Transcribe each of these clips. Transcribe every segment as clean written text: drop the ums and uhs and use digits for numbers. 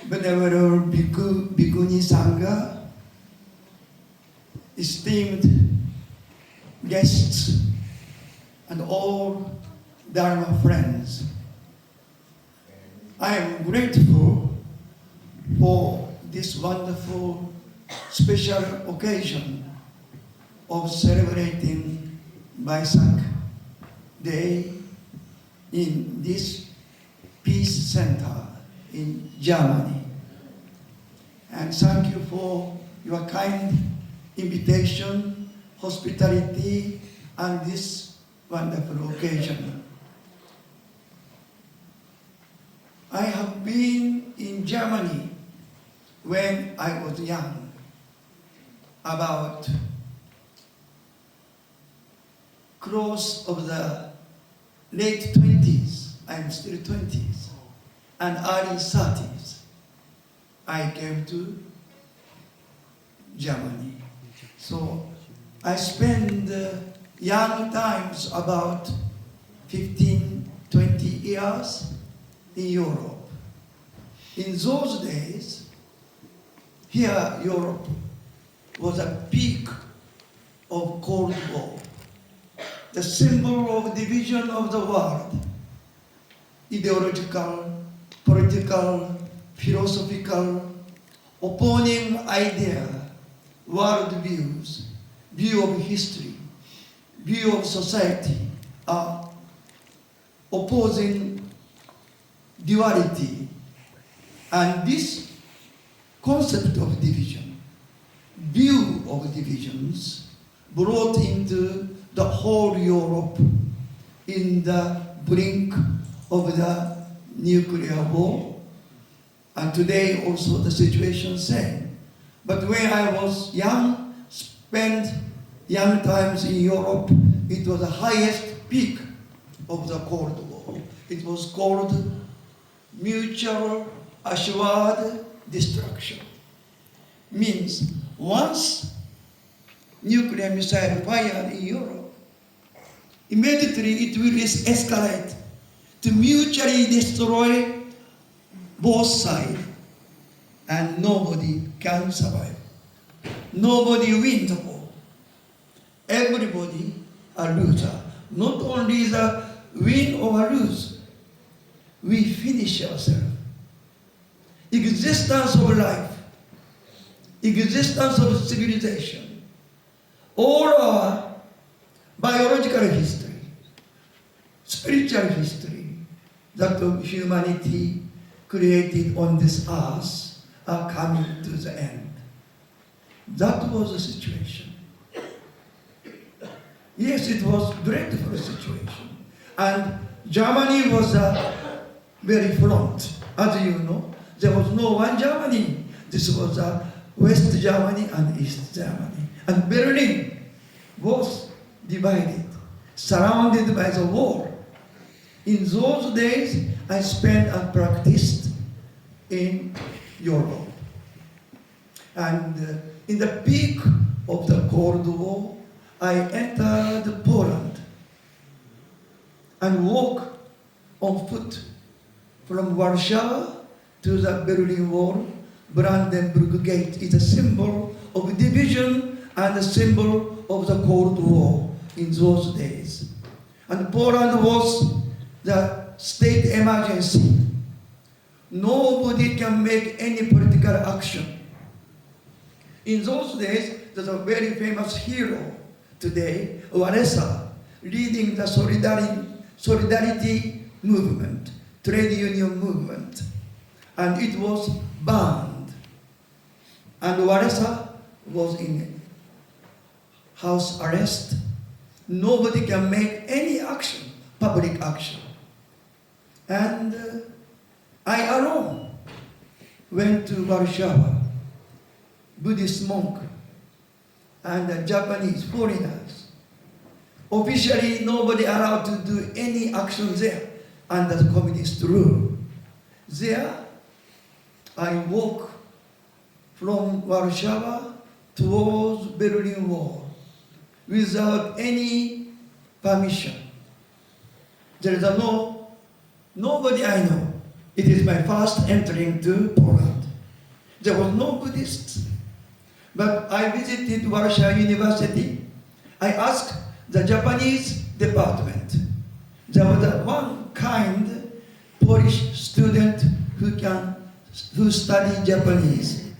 Venerable Bhikkhu, Bhikkhuni Sangha, esteemed guests, and all Dharma friends, I am grateful for this wonderful special occasion of celebrating Vaisak Day in this Peace Center in Germany. And thank you for your kind invitation, hospitality, and this wonderful occasion. I have been in Germany when I was young, about close of the late 20s, I'm still 20s, and early 30s, I came to Germany. So I spent young times about 15, 20 years in Europe. In those days, here Europe was a peak of Cold War, the symbol of division of the world, ideological, political, philosophical, opposing idea, world views, view of history, view of society, opposing duality. And this concept of division, view of divisions, brought into the whole Europe in the brink of the nuclear war. And today also the situation same. But when I was young, spent young times in Europe, it was the highest peak of the Cold War. It was called mutual assured destruction. Means once nuclear missile fired in Europe, immediately it will escalate to mutually destroy both sides, and nobody can survive. Nobody wins the war. Everybody a loser. Not only the win or lose, we finish ourselves. Existence of life, existence of civilization, all our biological history, spiritual history that humanity created on this earth are coming to the end. That was the situation. Yes, it was a dreadful situation. And Germany was a very front. As you know, there was no one Germany. This was a West Germany and East Germany. And Berlin was divided, surrounded by the wall. In those days, I spent and practiced in Europe. And in the peak of the Cold War, I entered Poland and walked on foot from Warsaw to the Berlin Wall. Brandenburg Gate is a symbol of division and a symbol of the Cold War in those days. And Poland was the state emergency. Nobody can make any political action. In those days, there's a very famous hero today, Walesa, leading the solidarity movement, trade union movement. And it was banned. And Walesa was in house arrest. Nobody can make any action, public action. And I alone went to Warsaw, Buddhist monk, and Japanese foreigners. Officially, nobody allowed to do any action there under the communist rule. There, I walk from Warsaw towards Berlin Wall without any permission. There is nobody I know It is my first entering to Poland. There was no Buddhists, but I visited Warsaw University. I asked the Japanese department. There was one kind Polish student who studied Japanese.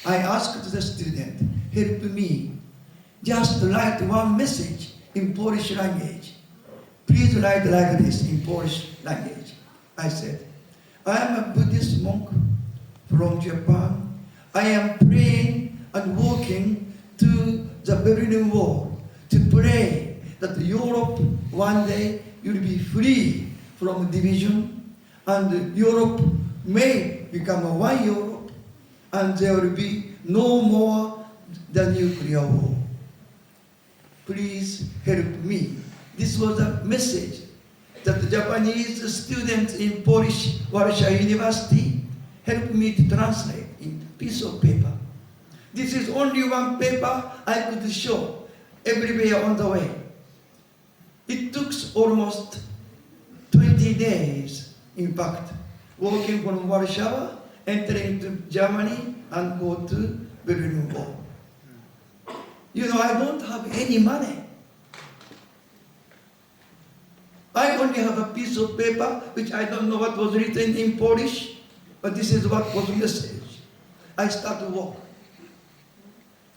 I asked the student, help me, just write one message in Polish language. Please write like this in Polish language. I said, I am a Buddhist monk from Japan. I am praying and walking to the Berlin Wall to pray that Europe one day will be free from division and Europe may become a one Europe and there will be no more the nuclear war. Please help me. This was a message that the Japanese students in Polish Warsaw University helped me to translate in a piece of paper. This is only one paper I could show everywhere on the way. It took almost 20 days, in fact, walking from Warsaw, entering to Germany, and go to Berlin Wall. You know, I don't have any money. I only have a piece of paper, which I don't know what was written in Polish, but this is what was the message. I start to walk.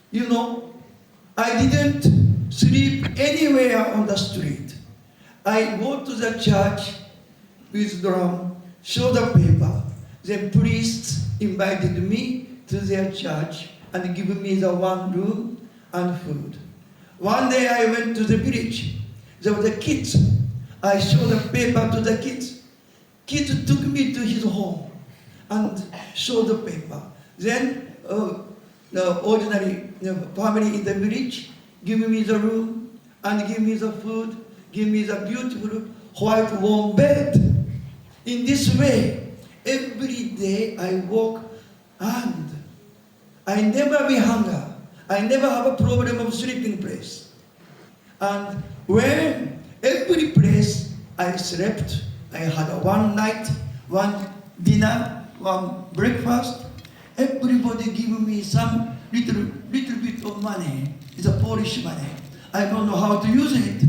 You know, I didn't sleep anywhere on the street. I go to the church with drum, show the paper. The priests invited me to their church and give me the one room and food. One day I went to the village. There were the kids. I showed the paper to the kids. Kid took me to his home and showed the paper. Then the ordinary family in the village give me the room and give me the food, give me the beautiful white warm bed. In this way, every day I walk and I never be hunger. I never have a problem of sleeping place. And when every place I slept, I had one night, one dinner, one breakfast. Everybody give me some little bit of money. It's a Polish money. I don't know how to use it.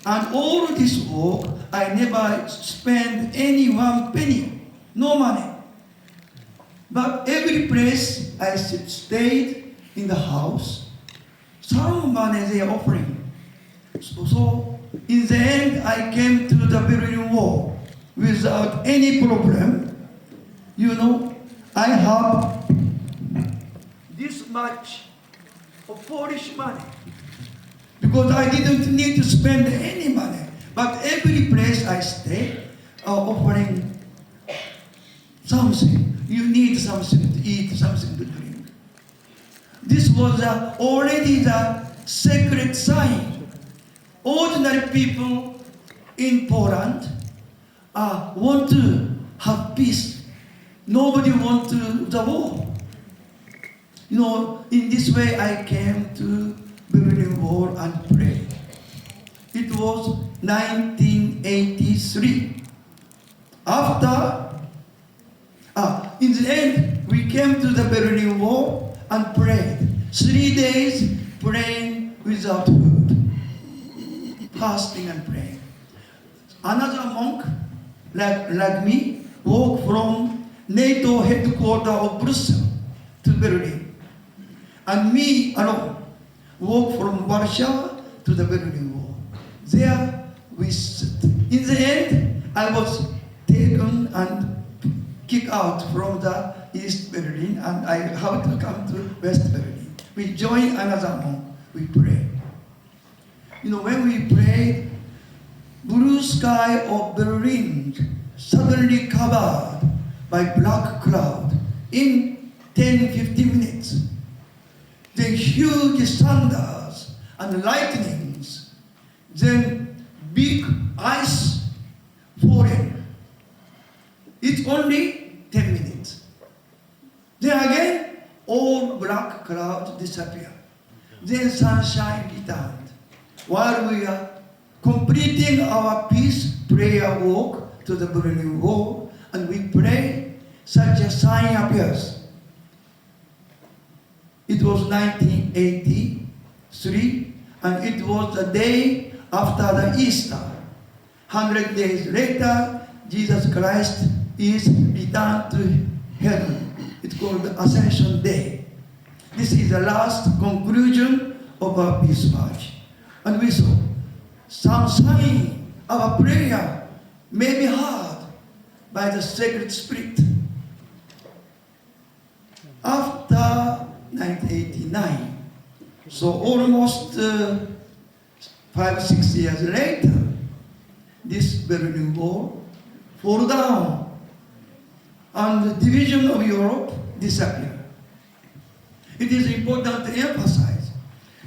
And all this work, I never spend any one penny, no money. But every place I stayed in the house, some money they are offering. So in the end, I came to the Berlin Wall without any problem. You know, I have this much of Polish money because I didn't need to spend any money. But every place I stay are offering something. You need something to eat, something to drink. This was already the sacred sign. Ordinary people in Poland want to have peace. Nobody wants the war. You know, in this way I came to Berlin Wall and prayed. It was 1983. After, in the end, we came to the Berlin Wall and prayed. 3 days praying without food. Fasting and praying. Another monk, like me, walked from NATO headquarters of Brussels to Berlin. And me alone walked from Warsaw to the Berlin Wall. There we sit. In the end, I was taken and kicked out from the East Berlin and I had to come to West Berlin. We joined another monk. We prayed. You know, when we prayed, blue sky of Berlin suddenly covered by black cloud in 10-15 minutes. The huge thunders and lightnings, then big ice falling. It's only 10 minutes. Then again, all black clouds disappear. Then sunshine returned. While we are completing our peace prayer walk to the Berlin Wall, and we pray, such a sign appears. It was 1983, and it was the day after the Easter. 100 days later, Jesus Christ is returned to heaven. It's called the Ascension Day. This is the last conclusion of our peace march. And we saw some sign our prayer may be heard by the Sacred Spirit. After 1989, so almost 5-6 years later, this Berlin Wall fall down and the division of Europe disappeared. It is important to emphasize,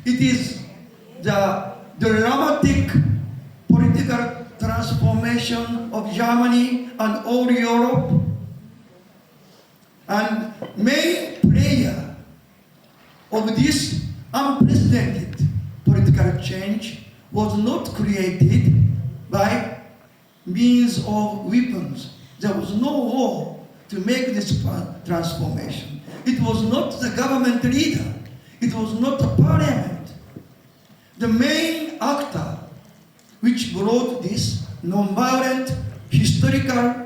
it is the dramatic political transformation of Germany and all Europe, and main player of this unprecedented political change was not created by means of weapons. There was no war to make this transformation. It was not the government leader. It was not the parliament. The main actor which brought this non-violent historical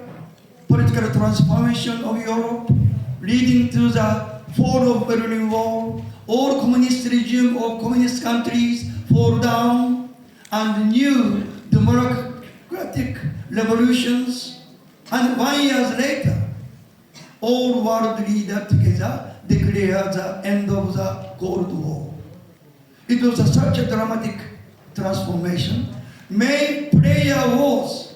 political transformation of Europe, leading to the fall of Berlin Wall, all communist regime of communist countries fall down, and new democratic revolutions. And 1 year later, all world leaders together declared the end of the Cold War. It was such a dramatic transformation. Main player was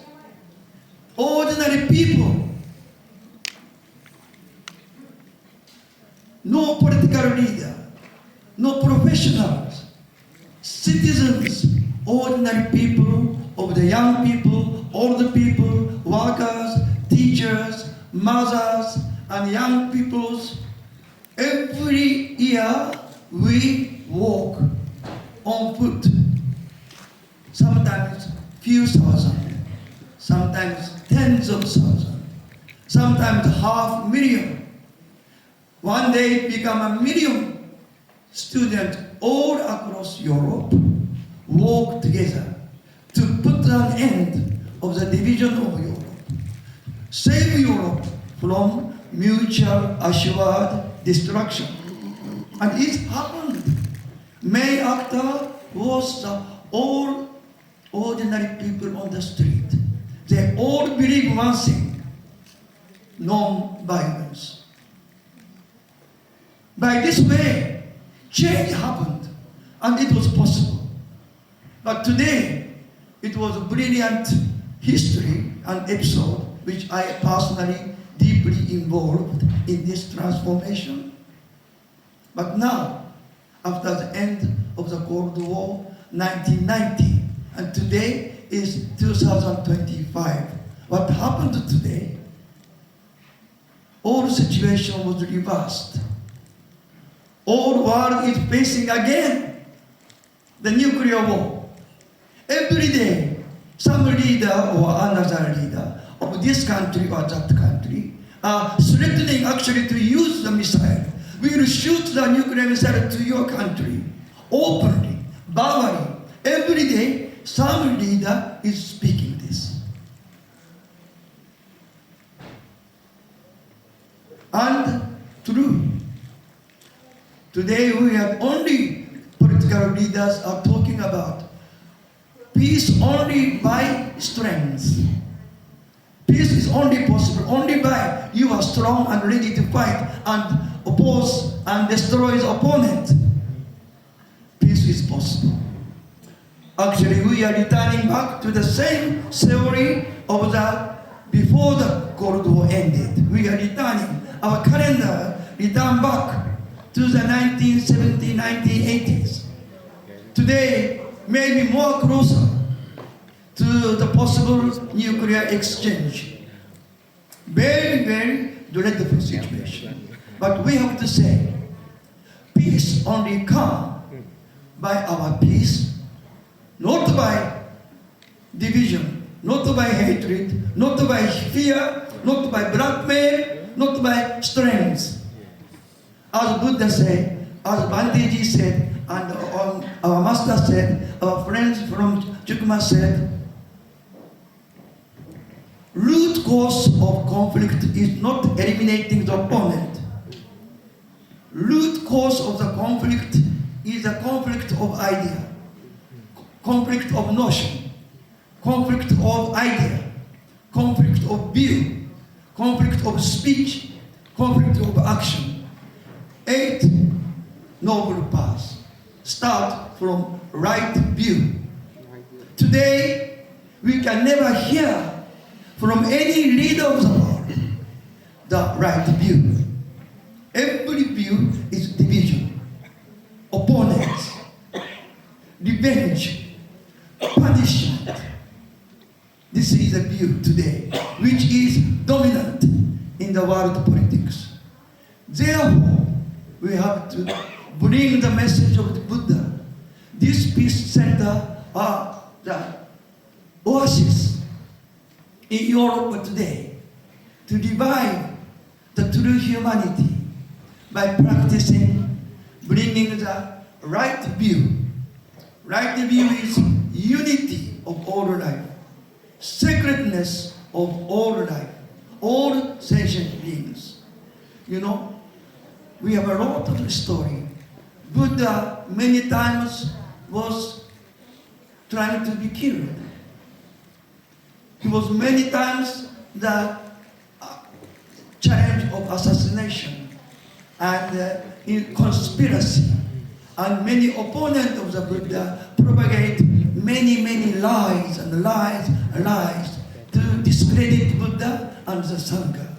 ordinary people. No political leader, no professionals, citizens, ordinary people, of the young people, older people, workers, teachers, mothers, and young peoples. Every year we walk on foot. Sometimes few thousand, sometimes tens of thousands, sometimes 500,000. One day it become 1 million students all across Europe walk together to put an end of the division of Europe. Save Europe from mutual assured destruction. And it happened. Main actor was the all ordinary people on the street. They all believe one thing: non-violence. By this way, change happened, and it was possible. But today, it was a brilliant history and episode which I personally deeply involved in this transformation. But now, after the end of the Cold War, 1990, and today is 2025. What happened today? All situation was reversed. All world is facing again the nuclear war. Every day, some leader or another leader of this country or that country are threatening actually to use the missile. We will shoot the nuclear missile to your country openly, verbally. Every day, some leader is speaking this. And true. Today we have only political leaders are talking about peace only by strength. Peace is only possible only by you are strong and ready to fight and oppose and destroy the opponent. Peace is possible. Actually, we are returning back to the same theory of the before the Cold War ended. We are returning. Our calendar return back to the 1970s, 1980s. Today, maybe more closer to the possible nuclear exchange. Very, very dreadful situation. But we have to say, peace only comes by our peace, not by division, not by hatred, not by fear, not by blackmail, not by strength. As Buddha said, as Bhanteji said, and our master said, our friends from Chukma said, root cause of conflict is not eliminating the opponent. Root cause of the conflict is a conflict of idea, conflict of notion, conflict of idea, conflict of view, conflict of speech, conflict of action. 8 noble paths start from right view. Today, we can never hear from any leader of the world the right view. Every view is division, opponents, revenge, punishment. This is the view today, which is dominant in the world politics. Therefore, we have to bring the message of the Buddha. This peace center are the oasis in Europe today to revive the true humanity by practicing, bringing the right view. Right view is unity of all life, sacredness of all life, all sentient beings. You know, we have a lot of story. Buddha many times was trying to be killed. He was many times the challenge of assassination and in conspiracy. And many opponents of the Buddha propagate many lies and lies and lies to discredit Buddha and the Sangha.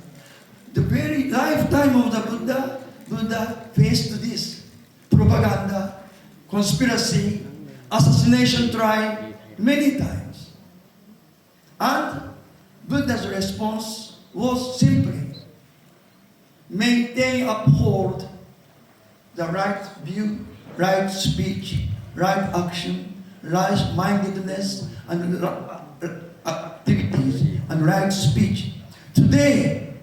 The very lifetime of the Buddha faced this propaganda, conspiracy, assassination trial many times. And Buddha's response was simply maintain, uphold the right view, right speech, right action, right mindedness, and activities, and right speech. Today,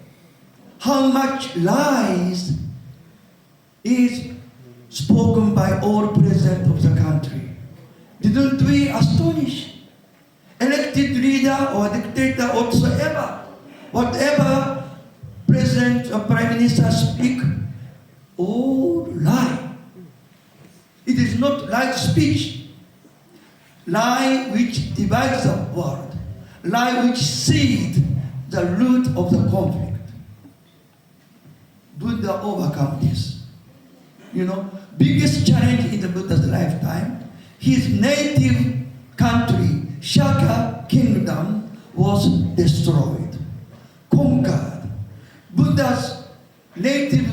how much lies is spoken by all president of the country. Didn't we astonish? Elected leader or dictator whatsoever, whatever president or prime minister speak, all lie. It is not right speech. Lie which divides the world. Lie which seed the root of the conflict. Buddha overcome this. You know, biggest challenge in the Buddha's lifetime, his native country, Shaka kingdom, was destroyed, conquered. Buddha's native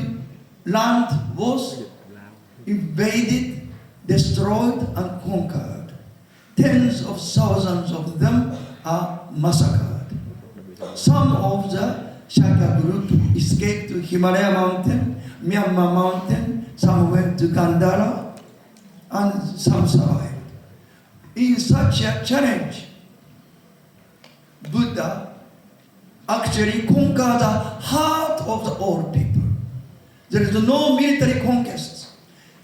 land was invaded, destroyed, and conquered. Tens of thousands of them are massacred. Some of the Shaka group escaped to Himalaya mountain, Myanmar mountain, some went to Gandhara, and some survived. In such a challenge, Buddha actually conquered the heart of the all people. There is no military conquest.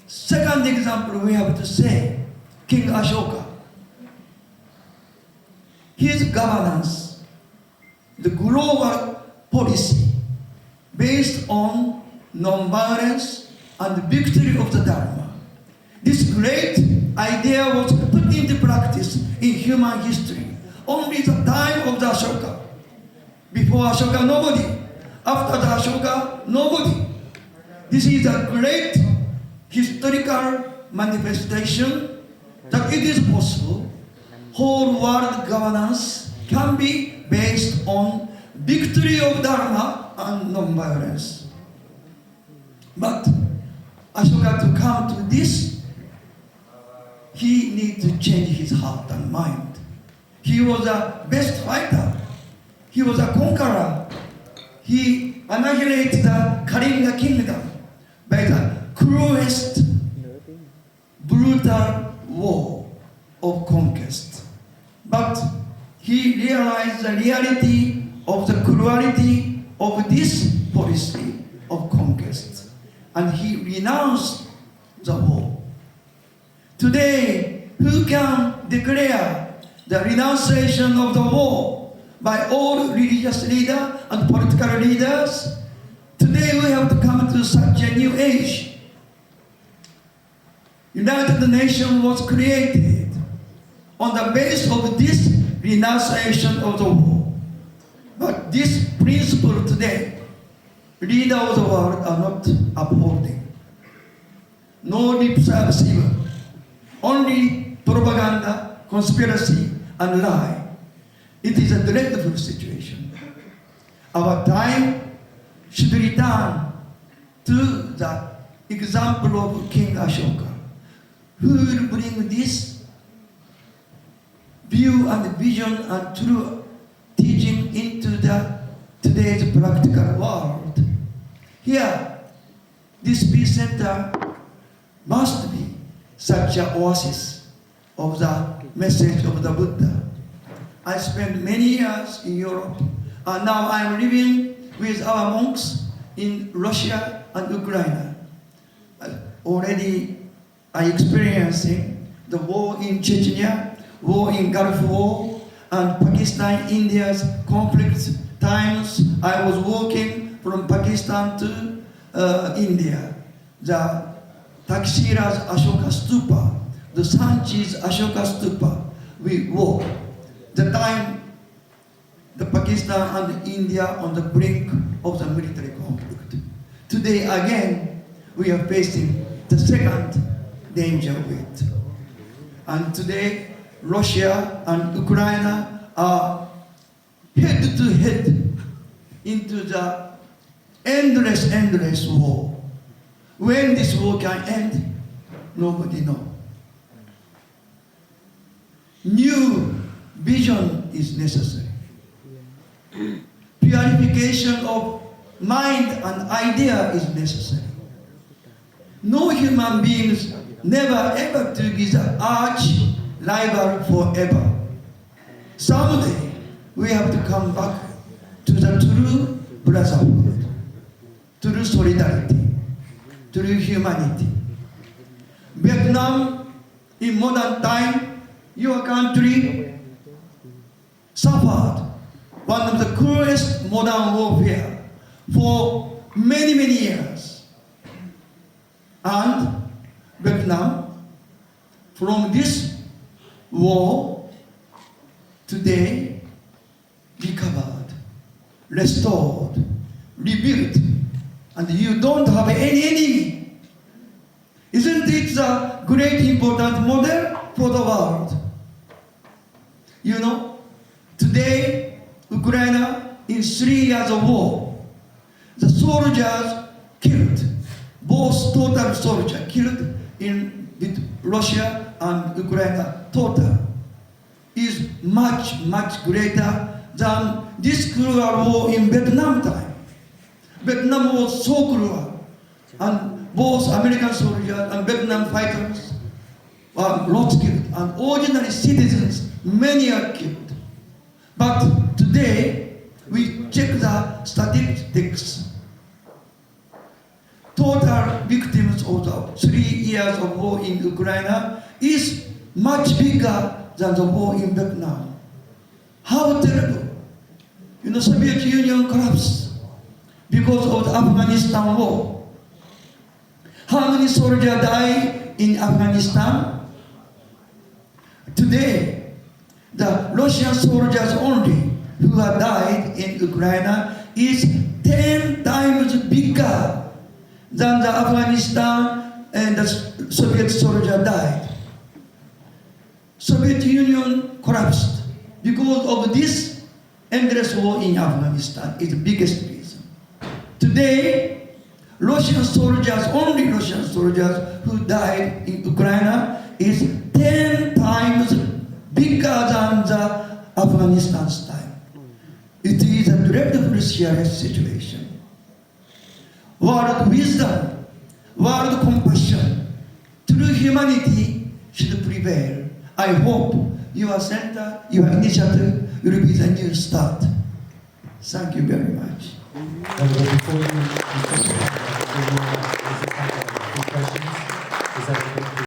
Second example we have to say, King Ashoka. His governance, the global policy based on non-violence and victory of the Dharma. This great idea was put into practice in human history. Only the time of the Ashoka. Before Ashoka, nobody. After the Ashoka, nobody. This is a great historical manifestation that it is possible whole world governance can be based on victory of Dharma and non-violence. But Ashoka to come to this, he needs to change his heart and mind. He was a best fighter. He was a conqueror. He annihilated the Kalinga kingdom by the cruelest, brutal war of conquest. But he realized the reality of the cruelty of this policy of conquest, and he renounced the war. Today, who can declare the renunciation of the war by all religious leaders and political leaders? Today we have to come to such a new age. United Nations was created on the basis of this renunciation of the war. But this principle today, leaders of the world are not upholding. No lip service even. Only propaganda, conspiracy, and lie. It is a dreadful situation. Our time should return to the example of King Ashoka, who will bring this view and vision and true teaching into today's practical world. Here, this peace center must be such an oasis of the message of the Buddha. I spent many years in Europe, and now I am living with our monks in Russia and Ukraine. Already I experiencing the war in Chechnya, war in Gulf War, and Pakistan, India's conflict times. I was walking from Pakistan to India. The Takshira's Ashoka Stupa, the Sanchi's Ashoka Stupa, we walk. The time the Pakistan and India on the brink of the military conflict. Today again, we are facing the second danger with. And today, Russia and Ukraine are head to head into the endless war. When this war can end, nobody knows. New vision is necessary. Purification of mind and idea is necessary. No human beings never ever to be the arch rival forever. Someday we have to come back to the true brotherhood, true solidarity, true humanity. Vietnam, in modern time, your country suffered one of the cruelest modern warfare for many years. And Vietnam, from this war, today recovered, restored, rebuilt, and you don't have any enemy. Isn't it a great important model for the world? You know, today, Ukraine, in 3 years of war, the soldiers killed, both total soldiers killed in Russia and Ukraine, total, is much greater than this cruel war in Vietnam time. Vietnam was so cruel, and both American soldiers and Vietnam fighters were lots killed, and ordinary citizens, many are killed. But today, we check the statistics. Total victims of the 3 years of war in Ukraine is much bigger than the war in Vietnam. How terrible. You know, Soviet Union collapsed because of the Afghanistan war. How many soldiers died in Afghanistan? Today, the Russian soldiers only who have died in Ukraine is 10 times bigger than the Afghanistan and the Soviet soldier died. Soviet Union collapsed because of this endless war in Afghanistan is the biggest reason. Today, Russian soldiers, only Russian soldiers who died in Ukraine is 10 times bigger than the Afghanistan's time. It is a dreadful serious situation. World wisdom, world compassion, true humanity should prevail. I hope your center, your initiative will be the new start. Thank you very much. before you